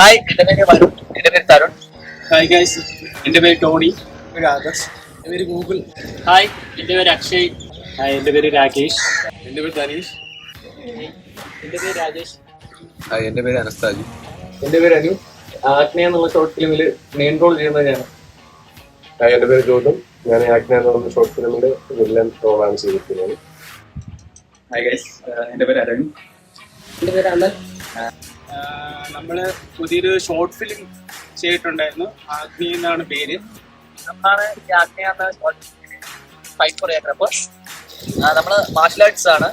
Hi, എന്റെ പേര് വരുൺ. എന്റെ പേര് തരുൺ. ഹായ് ഗൈസ്, എൻ്റെ പേര് ടോണി. ആദർശ്. എൻ്റെ പേര് ഗൂഗിൾ. ഹായ്, എൻ്റെ പേര് അക്ഷയ്. ഹായ്, എൻ്റെ പേര് രാകേഷ്. എൻ്റെ പേര് ധനീഷ്. എൻ്റെ പേര് രാജേഷ്. ഹായ്, എൻ്റെ പേര് അനസ്താജി. എൻ്റെ പേര് അനു. ആഗ്നേയ എന്നുള്ള ഷോർട്ട് ഫിലിമിൽ മെയിൻ റോൾ ചെയ്യുന്നത് ഞാൻ. എൻ്റെ പേര് ഗൗതം. ഞാൻ ആഗ്നേയ എന്ന് പറഞ്ഞ ഷോർട്ട് ഫിലിമിൽ വില്ലൻ റോളാണ് ചെയ്തിരിക്കുന്നത്. ഹായ് ഗൈസ്, എൻ്റെ പേര് അരുൺ. എൻ്റെ പേര് അമൽ. നമ്മൾ പുതിയൊരു ഷോർട്ട് ഫിലിം ചെയ്തിട്ടുണ്ടായിരുന്നു. ആഗ്നി എന്നാണ് പേര്. നമ്മളാണ് ഈ ആഗ്നേയ എന്ന ഫൈറ്റ് കൊറിയോഗ്രാഫേഴ്സ്. നമ്മള് മാർഷൽ ആർട്സ് ആണ്.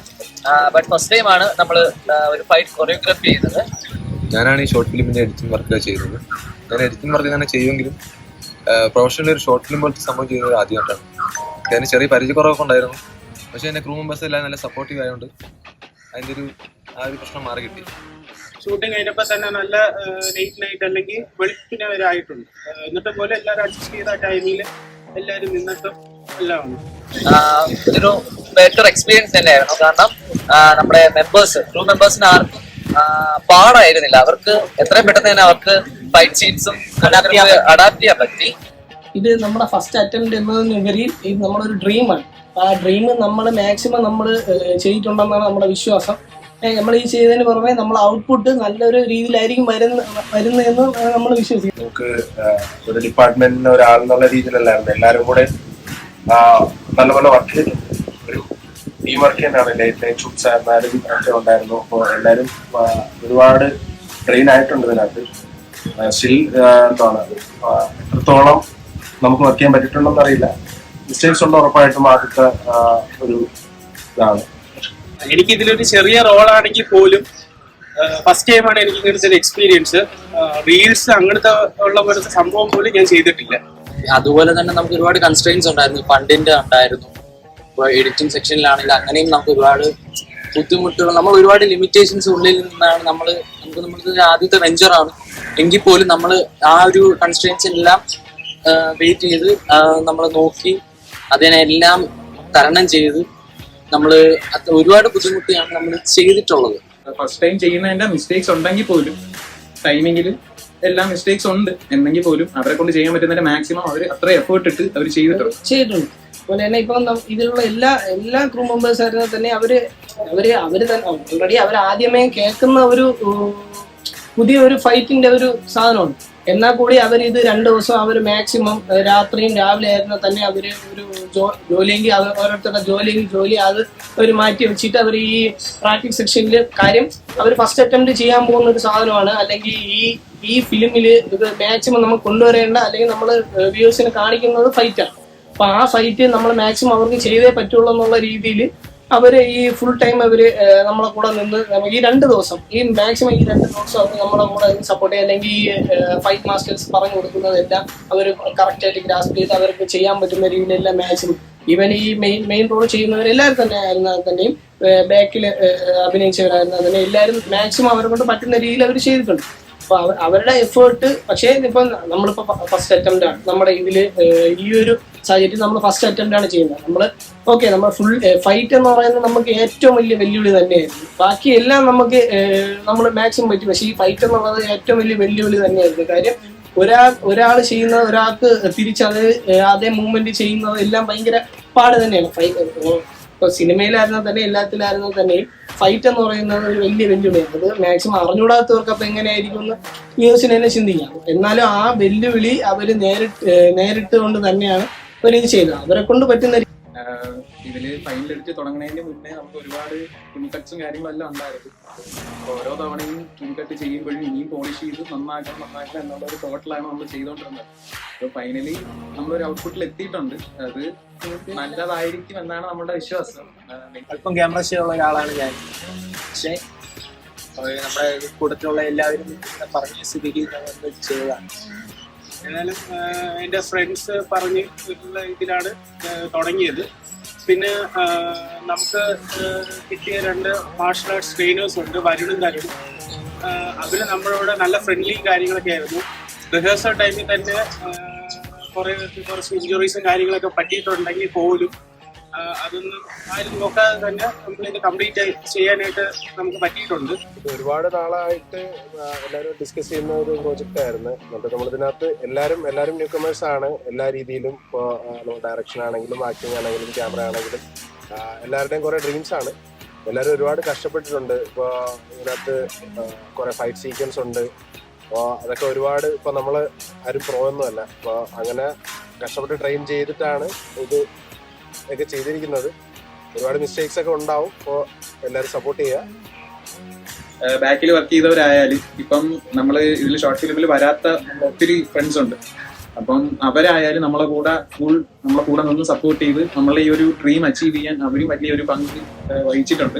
ബട്ട് ഫസ്റ്റ് ടൈം ആണ് നമ്മൾ ഒരു ഫൈറ്റ് കൊറിയോഗ്രാഫി ചെയ്യുന്നത്. ഞാനാണ് ഈ ഷോർട്ട് ഫിലിമിൻ്റെ എഡിറ്റിംഗ് വർക്ക് ചെയ്യുന്നത്. ഞാൻ എഡിറ്റിംഗ് വർക്ക് തന്നെ ചെയ്യുമെങ്കിലും പ്രൊഫഷണലി ഒരു ഷോർട്ട് ഫിലിം പോലത്തെ സംഭവം ചെയ്തത് ആദ്യമായിട്ടാണ്. അതിന് ചെറിയ പരിചയക്കുറവൊക്കെ ഉണ്ടായിരുന്നു. പക്ഷേ എൻ്റെ ക്രൂ മെമ്പേഴ്സ് എല്ലാം നല്ല സപ്പോർട്ടീവ് ആയതുകൊണ്ട് അതിൻ്റെ ആ ഒരു പ്രശ്നം മാറി കിട്ടി. ഷൂട്ടിങ് കഴിഞ്ഞപ്പോൾ തന്നെ നല്ല ലേറ്റ് നൈറ്റ് അല്ലെങ്കിൽ വെളുപ്പിനെ വരെ ആയിട്ടുണ്ട്. എന്നിട്ട് പോലെ എല്ലാവരും അഡ്ജസ്റ്റ് ചെയ്ത ടൈമിൽ എല്ലാവരും നിന്നിട്ടും എല്ലാം ഉണ്ട്. ഒരു ബെറ്റർ എക്സ്പീരിയൻസ് തന്നെയായിരുന്നു. കാരണം നമ്മുടെ ക്രൂ മെമ്പേഴ്സിന് ആർക്കും പാടായിരുന്നില്ല. അവർക്ക് എത്രയും പെട്ടെന്ന് തന്നെ അവർക്ക് ഫൈറ്റ് സീൻസും അഡാപ്റ്റ് ചെയ്യാൻ പറ്റി. ഇത് നമ്മുടെ ഫസ്റ്റ് അറ്റംപ്റ്റ് എന്നതിനുപരി ഇത് നമ്മളൊരു ഡ്രീമാണ്. ആ ഡ്രീം നമ്മൾ മാക്സിമം നമ്മൾ ചെയ്തിട്ടുണ്ടെന്നാണ് നമ്മുടെ വിശ്വാസം. നമ്മൾ ഈ ചെയ്തതിന് പുറമെ നമ്മൾ ഔട്ട്പുട്ട് നല്ലൊരു രീതിയിലായിരിക്കും വരുന്നതെന്ന് നമ്മൾ വിശ്വസിക്കുന്നു. നമുക്ക് ഒരു ഡിപ്പാർട്ട്മെന്റിന് ഒരാളെന്നുള്ള രീതിയിലല്ലായിരുന്നു, എല്ലാവരും കൂടെ നല്ല വർക്ക് ചെയ്തിട്ടുണ്ട്. ഒരു ടീം വർക്ക് തന്നെയാണ്. ലേറ്റ് നൈറ്റ് ഷൂട്ട്സ് ആയിരുന്നാലും ഒക്കെ ഉണ്ടായിരുന്നു. അപ്പോൾ എല്ലാവരും ഒരുപാട് ട്രെയിൻ ആയിട്ടുണ്ട് ഇതിനകത്ത്. സ്റ്റിൽ എന്താണ് എത്രത്തോളം നമുക്ക് വർക്ക് ചെയ്യാൻ പറ്റിയിട്ടുണ്ടെന്ന് അറിയില്ല. മിസ്റ്റേക്സ് ഉണ്ട് ഉറപ്പായിട്ടും. ആദ്യത്തെ ഒരു ഇതാണ്. എനിക്ക് ഇതിലൊരു ചെറിയ റോളാണെങ്കിൽ പോലും ഫസ്റ്റ് ടൈമാണ് എനിക്ക് ഇങ്ങനത്തെ ഒരു എക്സ്പീരിയൻസ്. റീൽസ് അങ്ങനത്തെ ഉള്ള പോലത്തെ സംഭവം പോലും ഞാൻ ചെയ്തിട്ടില്ല. അതുപോലെ തന്നെ നമുക്ക് ഒരുപാട് കൺസ്ട്രെയിൻസ് ഉണ്ടായിരുന്നു. ഫണ്ടിന്റെ ഉണ്ടായിരുന്നു. ഇപ്പോൾ എഡിറ്റിംഗ് സെക്ഷനിലാണെങ്കിൽ അങ്ങനെയും നമുക്ക് ഒരുപാട് ബുദ്ധിമുട്ടുകൾ, നമ്മൾ ഒരുപാട് ലിമിറ്റേഷൻസ് ഉള്ളിൽ നിന്നാണ് നമ്മൾക്ക് ആദ്യത്തെ വെഞ്ചറാണ് എങ്കിൽ പോലും നമ്മൾ ആ ഒരു കൺസ്ട്രെയിൻസ് എല്ലാം വെയിറ്റ് ചെയ്ത് നമ്മൾ നോക്കി അതിനെല്ലാം തരണം ചെയ്ത് നമ്മൾ ഒരുപാട് ബുദ്ധിമുട്ടിയാണ് നമ്മൾ ചെയ്തിട്ടുള്ളത്. ഫസ്റ്റ് ടൈം ചെയ്യുന്നതിന്റെ മിസ്റ്റേക്സ് ഉണ്ടെങ്കിൽ പോലും ടൈമിങ്ങിൽ എല്ലാം മിസ്റ്റേക്സ് ഉണ്ട് എന്നെങ്കിൽ പോലും അവരെ കൊണ്ട് ചെയ്യാൻ പറ്റുന്നതിന്റെ മാക്സിമം അവർ അത്ര എഫേർട്ട് ഇട്ട് അവർ ചെയ്തിട്ടുണ്ട്. അതുപോലെ തന്നെ ഇപ്പം ഇതിലുള്ള എല്ലാ ക്രൂ മെമ്പേഴ്സ് ആയിരുന്നാൽ തന്നെ അവര് തന്നെ ഓൾറെഡി അവർ ആദ്യമേ കേൾക്കുന്ന ഒരു പുതിയ ഫൈറ്റിന്റെ ഒരു സാധനമാണ്. എന്നാൽ കൂടി അവർ ഇത് 2 ദിവസം അവർ മാക്സിമം രാത്രിയും രാവിലെ ആയിരുന്നാൽ തന്നെ അവർ ഒരു ജോലിയെങ്കിൽ ഓരോരുത്തരുടെ ജോലി അത് അവർ മാറ്റി വെച്ചിട്ട് അവർ ഈ പ്രാക്ടീസ് സെക്ഷനിൽ കാര്യം അവർ ഫസ്റ്റ് അറ്റംപ്റ്റ് ചെയ്യാൻ പോകുന്ന ഒരു സാധനമാണ്. അല്ലെങ്കിൽ ഈ ഫിലിമിൽ ഇത് മാക്സിമം നമ്മൾ കൊണ്ടുവരേണ്ട അല്ലെങ്കിൽ നമ്മൾ വ്യൂവേഴ്സിന് കാണിക്കുന്നത് ഫൈറ്റാണ്. അപ്പൊ ആ ഫൈറ്റ് നമ്മൾ മാക്സിമം അവർക്ക് ചെയ്തേ പറ്റുള്ളൂ എന്നുള്ള രീതിയിൽ അവര് ഈ ഫുൾ ടൈം അവര് നമ്മളെ കൂടെ നിന്ന് ഈ 2 ദിവസം മാക്സിമം ഈ 2 ദിവസം അവർ നമ്മളെ കൂടെ സപ്പോർട്ട് ചെയ്യുക. അല്ലെങ്കിൽ ഈ ഫൈറ്റ് മാസ്റ്റേഴ്സ് പറഞ്ഞു കൊടുക്കുന്നതെല്ലാം അവർ കറക്റ്റായിട്ട് ഗ്രാസ്പ് ചെയ്ത് അവർക്ക് ചെയ്യാൻ പറ്റുന്ന രീതിയിലെല്ലാം മാക്സിമം ഈവൻ ഈ മെയിൻ റോൾ ചെയ്യുന്നവരെല്ലാവരും തന്നെ ആയിരുന്നാൽ തന്നെയും ബാക്കിൽ അഭിനയിച്ചവരായിരുന്നാൽ തന്നെ എല്ലാവരും മാക്സിമം അവരെ കൊണ്ട് പറ്റുന്ന രീതിയിൽ അവർ ചെയ്തിട്ടുണ്ട്. അപ്പൊ അവരുടെ എഫേർട്ട്. പക്ഷേ ഇപ്പം നമ്മളിപ്പോ ഫസ്റ്റ് അറ്റംപ്റ്റ് ആണ് നമ്മുടെ ഇതില് ഈ ഒരു സാഹചര്യത്തിൽ നമ്മൾ ഫസ്റ്റ് അറ്റംപ്റ്റ് ആണ് ചെയ്യുന്നത്. നമ്മൾ ഫുൾ ഫൈറ്റ് എന്ന് പറയുന്നത് നമുക്ക് ഏറ്റവും വലിയ വെല്ലുവിളി തന്നെയായിരുന്നു. ബാക്കി എല്ലാം നമ്മൾ മാക്സിമം പറ്റി. പക്ഷേ ഈ ഫൈറ്റ് എന്നുള്ളത് ഏറ്റവും വലിയ വെല്ലുവിളി തന്നെയായിരുന്നു. കാര്യം ഒരാൾ ചെയ്യുന്നത് ഒരാൾക്ക് അതേ മൂവ്മെന്റ് ചെയ്യുന്നത് എല്ലാം ഭയങ്കര പാട് തന്നെയാണ്. ഇപ്പൊ സിനിമയിലായിരുന്നാൽ തന്നെ എല്ലാത്തിലായിരുന്നാൽ തന്നെയും ഫൈറ്റ് എന്ന് പറയുന്നത് ഒരു വലിയ വെല്ലുവിളിയാണ്. അത് മാക്സിമം അറിഞ്ഞുകൂടാത്തവർക്ക് അപ്പൊ എങ്ങനെയായിരിക്കും എന്ന് വ്യൂവേഴ്സിന് തന്നെ ചിന്തിക്കാം. എന്നാലും ആ വെല്ലുവിളി അവര് നേരിട്ട് കൊണ്ട് തന്നെയാണ് അവരിത് ചെയ്തത്. അവരെ കൊണ്ട് പറ്റുന്ന ഇതില് ഫൈനലടിച്ച് തുടങ്ങുന്നതിന് മുന്നേ നമുക്ക് ഒരുപാട് ട്യൂൺ കാര്യങ്ങളെല്ലാം ഉണ്ടായിരുന്നു. ഓരോ തവണയും ട്യൂൺ കട്ട് ചെയ്യുമ്പോഴും ഇനിയും പോളിഷ് ചെയ്ത് നന്നാക്കണം എന്നുള്ള ഒരു തോട്ടിലാണ് നമ്മൾ ചെയ്തുകൊണ്ടിരുന്നത്. അപ്പോൾ ഫൈനലി നമ്മളൊരു ഔട്ട്പുട്ടിൽ എത്തിയിട്ടുണ്ട്. അത് നല്ലതായിരിക്കും എന്നാണ് നമ്മുടെ വിശ്വാസം. അല്പം ക്യാമറ ഷെയുള്ള ഒരാളാണ് ഞാൻ. പക്ഷേ നമ്മുടെ കൂട്ടത്തിലുള്ള എല്ലാവരും പറഞ്ഞ സ്ഥിതിക്ക് ചെയ്തതാണ്. ഏതായാലും എൻ്റെ ഫ്രണ്ട്സ് പറഞ്ഞ് ഇതിലാണ് തുടങ്ങിയത്. പിന്നെ നമുക്ക് കിട്ടിയ 2 മാർഷൽ ആർട്സ് ട്രെയിനേഴ്സ് ഉണ്ട്, വരുണും തരുണും. അവർ നമ്മളോട് നല്ല ഫ്രണ്ട്ലി കാര്യങ്ങളൊക്കെ ആയിരുന്നു. റിഹേഴ്സൽ ടൈമിൽ തന്നെ കുറച്ച് ഇഞ്ചുറീസും കാര്യങ്ങളൊക്കെ പറ്റിയിട്ടുണ്ടെങ്കിൽ പോലും അതൊന്നും ആരും നോക്കാതെ തന്നെ നമ്മളിത് കംപ്ലീറ്റ് ചെയ്യാനായിട്ട് നമുക്ക് പറ്റിയിട്ടുണ്ട്. ഇത് ഒരുപാട് നാളായിട്ട് എല്ലാവരും ഡിസ്കസ് ചെയ്യുന്ന ഒരു പ്രോജക്റ്റ് ആയിരുന്നു. എന്നിട്ട് നമ്മളിതിനകത്ത് എല്ലാവരും ന്യൂ കമേഴ്സ് ആണ് എല്ലാ രീതിയിലും. ഇപ്പോൾ ഡയറക്ഷൻ ആണെങ്കിലും ആക്ടിങ് ആണെങ്കിലും ക്യാമറ ആണെങ്കിലും എല്ലാവരുടെയും കുറേ ഡ്രീംസ് ആണ്. എല്ലാവരും ഒരുപാട് കഷ്ടപ്പെട്ടിട്ടുണ്ട്. ഇപ്പോൾ ഇതിനകത്ത് കുറേ ഫൈറ്റ് സീക്വൻസ് ഉണ്ട്. അപ്പോൾ അതൊക്കെ ഒരുപാട് ഇപ്പോൾ നമ്മൾ ആരും പ്രോ ഒന്നുമല്ല. അപ്പോൾ അങ്ങനെ കഷ്ടപ്പെട്ട് ട്രെയിൻ ചെയ്തിട്ടാണ് ഇത് ഒക്കെ ചെയ്തിരിക്കുന്നത്. ഒരുപാട് മിസ്റ്റേക്സ് ഒക്കെ ഉണ്ടാവും. അപ്പോൾ എല്ലാവരും സപ്പോർട്ട് ചെയ്യുക. ബാക്കിൽ വർക്ക് ചെയ്തവരായാലും ഇപ്പം നമ്മൾ ഇതിൽ ഷോർട്ട് ഫിലിമിൽ വരാത്ത ഒത്തിരി ഫ്രണ്ട്സ് ഉണ്ട്. അപ്പം അവരായാലും നമ്മളെ കൂടെ നിന്ന് സപ്പോർട്ട് ചെയ്ത് നമ്മളെ ഈ ഒരു ഡ്രീം അച്ചീവ് ചെയ്യാൻ അവരും വലിയൊരു പങ്ക് വഹിച്ചിട്ടുണ്ട്.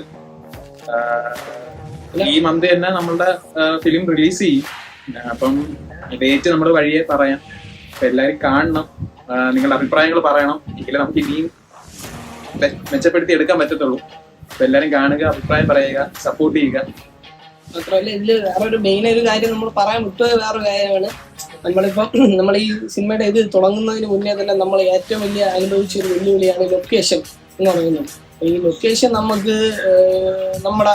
ഈ മന്ത് തന്നെ നമ്മളുടെ ഫിലിം റിലീസ് ചെയ്യും. അപ്പം ഡേറ്റ് നമ്മൾ വഴിയെ പറയാം. അപ്പൊ എല്ലാവരും കാണണം, നിങ്ങളുടെ അഭിപ്രായങ്ങൾ പറയണം. എങ്കിലേ നമുക്ക് ഇനിയും മെച്ചപ്പെടുത്തി എടുക്കാൻ പറ്റത്തുള്ളൂ. അപ്പൊ എല്ലാവരും കാണുക, അഭിപ്രായം പറയുക, സപ്പോർട്ട് ചെയ്യുക. മാത്രമല്ല ഇതില് വേറെ ഒരു മെയിൻ ഒരു കാര്യം നമ്മൾ പറയാൻ വിട്ടുപോയ വേറൊരു കാര്യമാണ്. നമ്മളിപ്പം നമ്മൾ ഈ സിനിമയുടെ ഇത് തുടങ്ങുന്നതിന് മുന്നേ തന്നെ നമ്മൾ ഏറ്റവും വലിയ അനുഭവിച്ച ഒരു വെല്ലുവിളിയാണ് ലൊക്കേഷൻ എന്ന് പറയുന്നത്. ഈ ലൊക്കേഷൻ നമുക്ക് നമ്മുടെ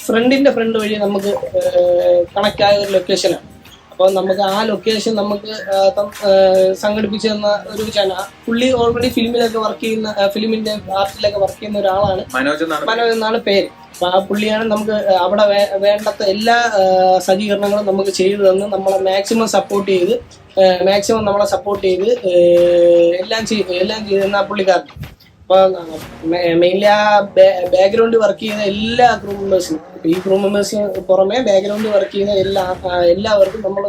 ഫ്രണ്ടിന്റെ ഫ്രണ്ട് വഴി നമുക്ക് കണക്ട് ആയ ഒരു ലൊക്കേഷനാണ്. അപ്പോൾ നമുക്ക് ആ ലൊക്കേഷൻ നമുക്ക് സംഘടിപ്പിച്ചു തന്ന ഒരു പുള്ളി ഓൾറെഡി ഫിലിമിലൊക്കെ വർക്ക് ചെയ്യുന്ന, ഫിലിമിന്റെ ആർട്ടിലൊക്കെ വർക്ക് ചെയ്യുന്ന ഒരാളാണ്. മനോജ് എന്നാണ് പേര്. അപ്പൊ ആ പുള്ളിയാണ് നമുക്ക് അവിടെ വേണ്ടത്ത എല്ലാ സജ്ജീകരണങ്ങളും നമുക്ക് ചെയ്തു തന്ന് നമ്മളെ മാക്സിമം സപ്പോർട്ട് ചെയ്ത് എല്ലാം ചെയ്തെന്ന ആ പുള്ളിക്കാരൻ. അപ്പൊ മെയിൻലി ആ ബാക്ക്ഗ്രൗണ്ട് വർക്ക് ചെയ്യുന്ന എല്ലാ ക്രൂ മെമ്പേഴ്സിനും, ഈ ക്രൂ മെമ്പേഴ്സിന് പുറമെ ബാക്ക്ഗ്രൗണ്ട് വർക്ക് ചെയ്യുന്ന എല്ലാവർക്കും നമ്മൾ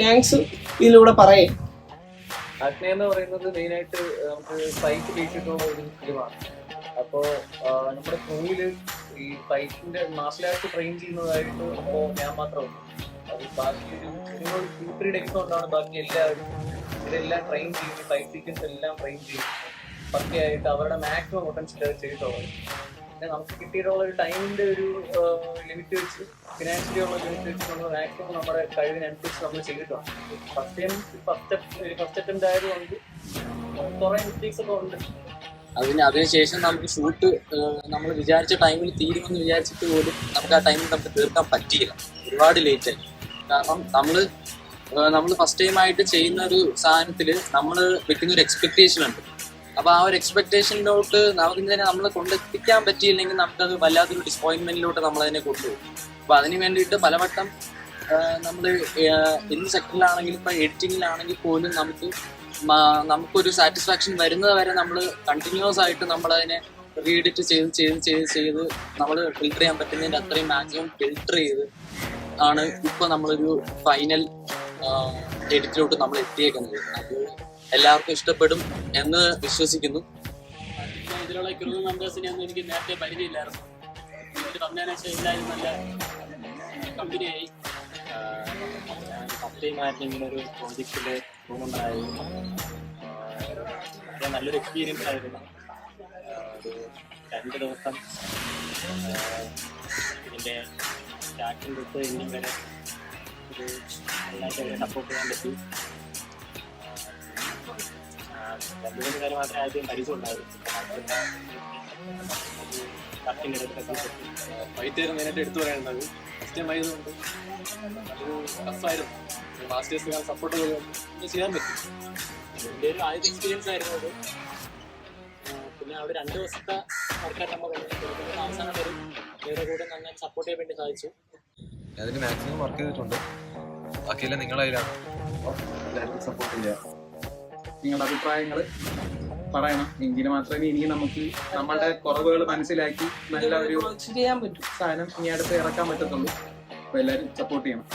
താങ്ക്സ് ഇതിലൂടെ പറയും. ആഗ്നേ എന്ന് പറയുന്നത് മെയിനായിട്ട് നമുക്ക് ഫൈറ്റ് ബേസിട്ടുള്ള ഒരു ഫിലിമാണ്. അപ്പോൾ നമ്മുടെ ക്രൂവില് ഈ ഫൈറ്റിന്റെ മാർഷൽ ആർട്സ് ട്രെയിൻ ചെയ്യുന്നതായിട്ട് അപ്പോൾ ഞാൻ മാത്രമല്ല, അത് ബാക്കി ഒരു 2-3 ഡേയ്സ് കൊണ്ടാണ് ബാക്കി എല്ലാവരും ഇതെല്ലാം ട്രെയിൻ ചെയ്ത് ഫൈറ്റ് സീക്വൻസ് എല്ലാം ട്രെയിൻ ചെയ്ത് പക്കയായിട്ട് അവരുടെ മാക്സിമം പൊട്ടൻഷ്യൽ അത് ചെയ്തിട്ടുള്ളത്. പിന്നെ നമുക്ക് കിട്ടിയിട്ടുള്ള ഒരു ടൈമിന്റെ ഒരു ലിമിറ്റ് വെച്ച്, ഫിനാൻഷ്യലി ഉള്ള ലിമിറ്റ് വെച്ച് നമ്മൾ മാക്സിമം നമ്മുടെ കഴിവിനനുസരിച്ച് നമ്മൾ ചെയ്തിട്ടുണ്ട്. ഫസ്റ്റ് അറ്റംപ്റ്റ് ആയതുകൊണ്ട് കുറേ മിസ്റ്റേക്സ് ഒക്കെ ഉണ്ട്. അതിനുശേഷം നമുക്ക് ഷൂട്ട് നമ്മൾ വിചാരിച്ച ടൈമിൽ തീരുമെന്ന് വിചാരിച്ചിട്ട് പോലും നമുക്ക് ആ ടൈമിൽ നമുക്ക് തീർക്കാൻ പറ്റിയില്ല. ഒരുപാട് ലേറ്റായി. കാരണം നമ്മൾ ഫസ്റ്റ് ടൈമായിട്ട് ചെയ്യുന്ന ഒരു സാധനത്തിൽ നമ്മൾ വെക്കുന്ന ഒരു എക്സ്പെക്ടേഷൻ ഉണ്ട്. അപ്പോൾ ആ ഒരു എക്സ്പെക്ടേഷനിലോട്ട് നമുക്കിതിനെ നമ്മൾ കൊണ്ടെത്തിക്കാൻ പറ്റിയില്ലെങ്കിൽ നമുക്കത് വല്ലാത്തൊരു ഡിസപ്പോയിൻമെന്റിലോട്ട് നമ്മളതിനെ കൊണ്ടുപോകും. അപ്പോൾ അതിന് വേണ്ടിയിട്ട് പലവട്ടം നമ്മൾ എന്ത് സെക്ടറിലാണെങ്കിലും ഇപ്പം എഡിറ്റിങ്ങിലാണെങ്കിൽ പോലും നമുക്കൊരു സാറ്റിസ്ഫാക്ഷൻ വരുന്നത് വരെ നമ്മൾ കണ്ടിന്യൂസ് ആയിട്ട് നമ്മളതിനെ റീഎഡിറ്റ് ചെയ്ത് നമ്മൾ ഫിൽട്ടർ ചെയ്യാൻ പറ്റുന്നതിൻ്റെ അത്രയും മാക്സിമം ഫിൽട്ടർ ചെയ്ത് ആണ് ഇപ്പോൾ നമ്മളൊരു ഫൈനൽ എഡിറ്റിലോട്ട് നമ്മൾ എത്തിയേക്കുന്നത്. അത് എല്ലാവർക്കും ഇഷ്ടപ്പെടും എന്ന് വിശ്വസിക്കുന്നു. ഇതിലുള്ള ക്രൂ മെമ്പേഴ്സിനെ ഒന്നും എനിക്ക് നേരത്തെ പരിചയമില്ലായിരുന്നു. ഇവർ വന്നതിന് ശേഷം എല്ലാവരും നല്ല കമ്പനിയായി. ഞാൻ ഫസ്റ്റ് ടൈമായിട്ട് ഇങ്ങനെ ഒരു പ്രോജക്റ്റിൽ ക്രൂ മെമ്പറായിരുന്നു. നല്ലൊരു എക്സ്പീരിയൻസ് ആയിരുന്നു. ഒരു 2 ദിവസം ഇതിൻ്റെ സ്റ്റാർട്ടിങ് തൊട്ട് എൻഡിങ് വരെ ഒരു എല്ലാവരും സപ്പോർട്ട് ചെയ്യാൻ പറ്റി. 2-3 കാര്യം മാത്രമേ ആദ്യം പരിചയമുണ്ടായിരുന്നു. ഫൈറ്റ് മെയിനായിട്ട് എടുത്തു പറയേണ്ടത് ഫസ്റ്റ് ടൈം ആയതുകൊണ്ട് അതൊരു ടഫായിരുന്നു. മാസ്റ്റേഴ്സ് സപ്പോർട്ട് ചെയ്യാൻ പറ്റും. എൻ്റെ ഒരു ആദ്യത്തെ എക്സ്പീരിയൻസ് ആയിരുന്നു അത്. പിന്നെ അവിടെ 2 ദിവസത്തെ വർക്കായിട്ട് നമ്മൾ അവസാനം വരും ഇവരുടെ കൂടെ നന്നായി സപ്പോർട്ട് ചെയ്യാൻ വേണ്ടി സാധിച്ചു. അതിന് മാക്സിമം വർക്ക് ചെയ്തിട്ടുണ്ട്. ബാക്കിയെല്ലാം നിങ്ങളുടെ കയ്യിലാണ്. എല്ലാവരും സപ്പോർട്ട് ചെയ്യുക. നിങ്ങളുടെ അഭിപ്രായങ്ങൾ പറയണം. എങ്കിൽ മാത്രമേ ഇനി നമുക്ക് നമ്മളുടെ കുറവുകൾ മനസ്സിലാക്കി നല്ല ഒരു ചെയ്യാൻ പറ്റും സാധനം ഇനി അടുത്ത് ഇറക്കാൻ പറ്റത്തുള്ളൂ. അപ്പോൾ എല്ലാവരും സപ്പോർട്ട് ചെയ്യണം.